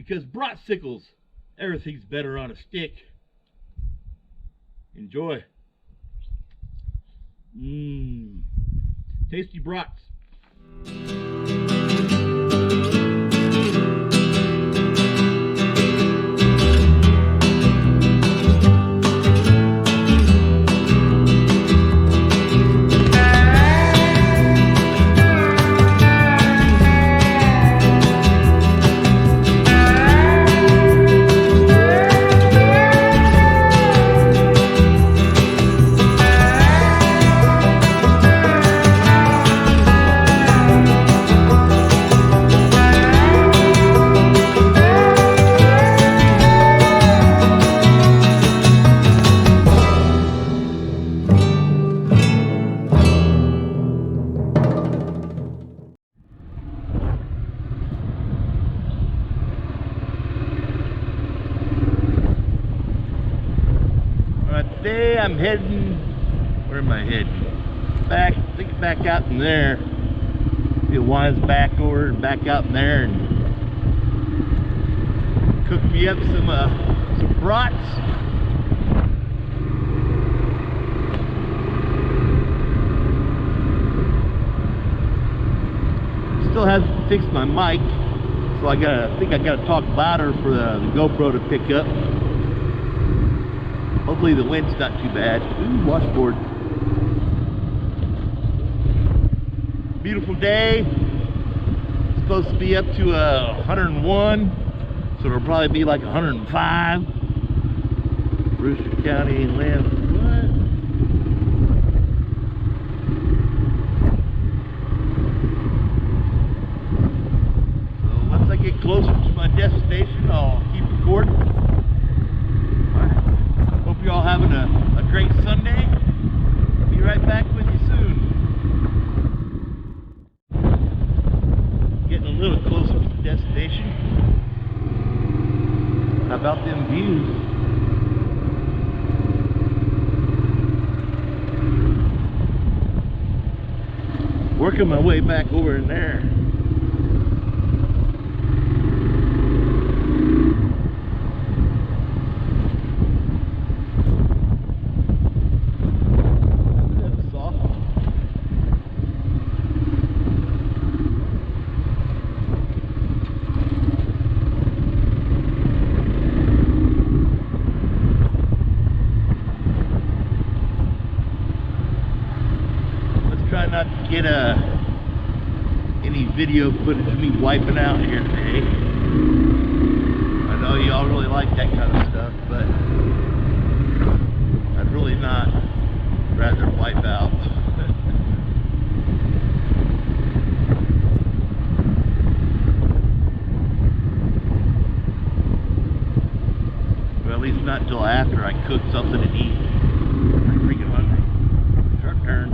because Brat-Sickles, everything's better on a stick. Enjoy. Tasty brats. Today I'm heading, where am I heading? Back, I think back out in there. It winds back over and back out in there and cook me up some brats. Still haven't fixed my mic, so I think I gotta talk louder for the GoPro to pick up. Hopefully the wind's not too bad. Ooh, washboard. Beautiful day. It's supposed to be up to 101, so it'll probably be like 105. Brewster County land. What? So once I get closer to my destination, I'll keep recording. Hope you're all having a great Sunday. I'll be right back with you soon. Getting a little closer to the destination. How about them views? Working my way back over in there. Try not to get any video footage of me wiping out here today. I know y'all really like that kind of stuff, but I'd really not rather wipe out. Well, at least not until after I cook something to eat. I'm freaking hungry. Sharp turn.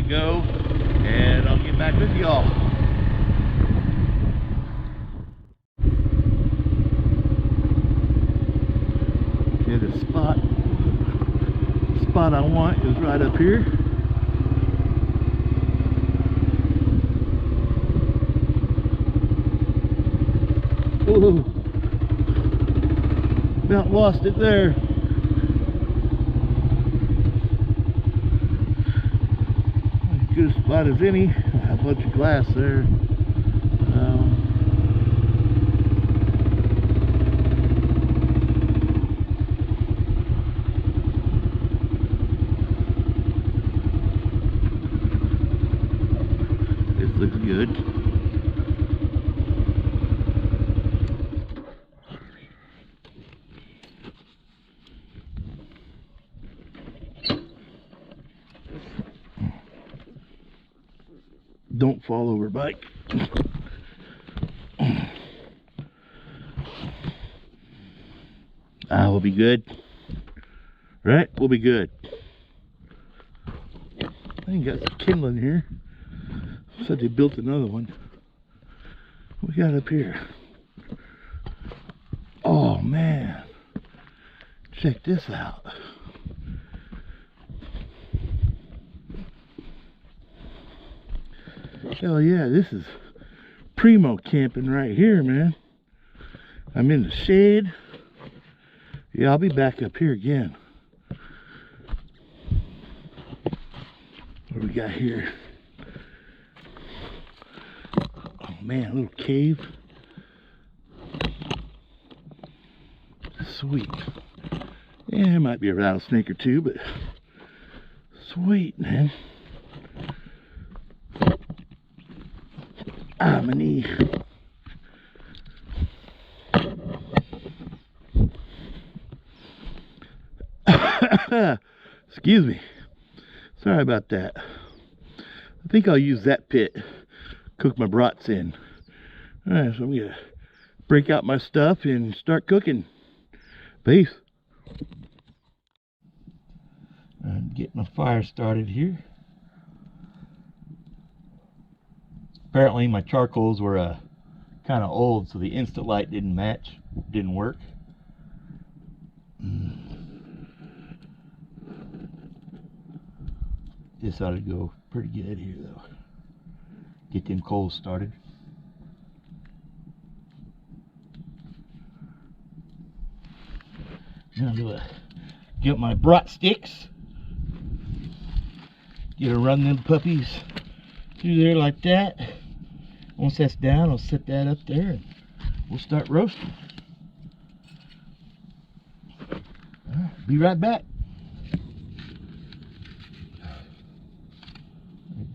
Go, and I'll get back with y'all. Okay, the spot I want is right up here. Whoa, about lost it there. Good spot as any. A bunch of glass there. This looks good. Don't fall over, bike. We'll be good. Right? We'll be good. I think got some kindling here. Said they built another one. What we got up here? Oh. man, check this out. Hell yeah, this is primo camping right here, man. I'm in the shade. Yeah, I'll be back up here again. What do we got here? Oh man, a little cave. Sweet. Yeah, there might be a rattlesnake or two, but sweet, man. Ah, my knee. Excuse me. Sorry about that. I think I'll use that pit. Cook my brats in. Alright, so I'm gonna break out my stuff and start cooking. Peace. I'm getting my fire started here. Apparently my charcoals were kind of old, so the instant light didn't work. This ought to go pretty good here though. Get them coals started. Now I'm gonna get my brat sticks. Gonna run them puppies through there like that. Once that's down, I'll set that up there and we'll start roasting. Be right back.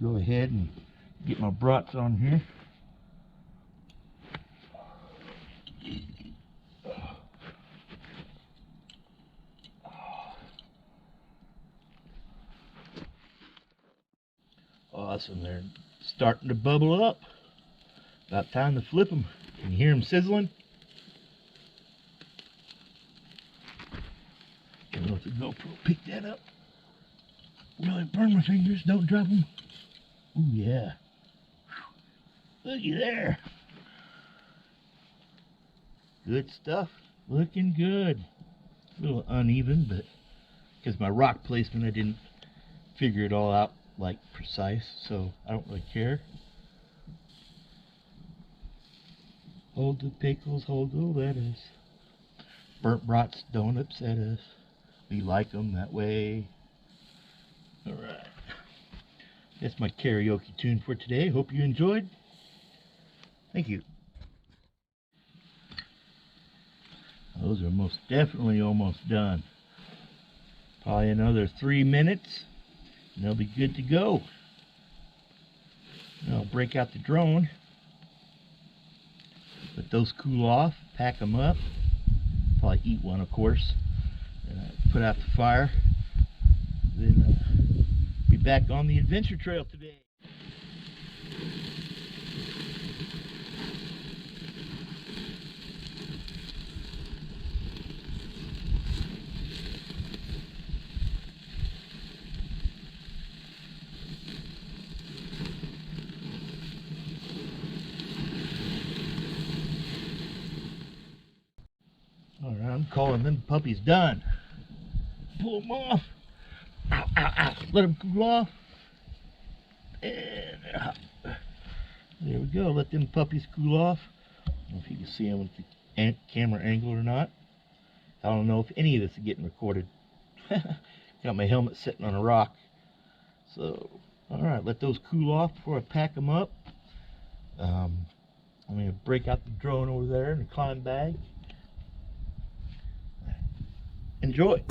Go ahead and get my brats on here. Awesome, they're starting to bubble up. About time to flip them. Can you hear them sizzling? Gonna let the GoPro pick that up. Really burn my fingers, don't drop them. Oh yeah. Looky there. Good stuff. Looking good. A little uneven, but because my rock placement, I didn't figure it all out like precise, so I don't really care. Hold the pickles, hold the lettuce. Burnt brats don't upset us. We like them that way. Alright. That's my karaoke tune for today. Hope you enjoyed. Thank you. Those are most definitely almost done. Probably another 3 minutes and they'll be good to go. Now I'll break out the drone. Let those cool off, pack them up. Probably eat one, of course. And put out the fire. Then be back on the adventure trail today. Alright, I'm calling them puppies done. Pull them off. Ow, ow, ow. Let them cool off. And there we go. Let them puppies cool off. I don't know if you can see them with the camera angle or not. I don't know if any of this is getting recorded. Got my helmet sitting on a rock. So, alright, let those cool off before I pack them up. I'm going to break out the drone over there in the climb bag. Enjoy.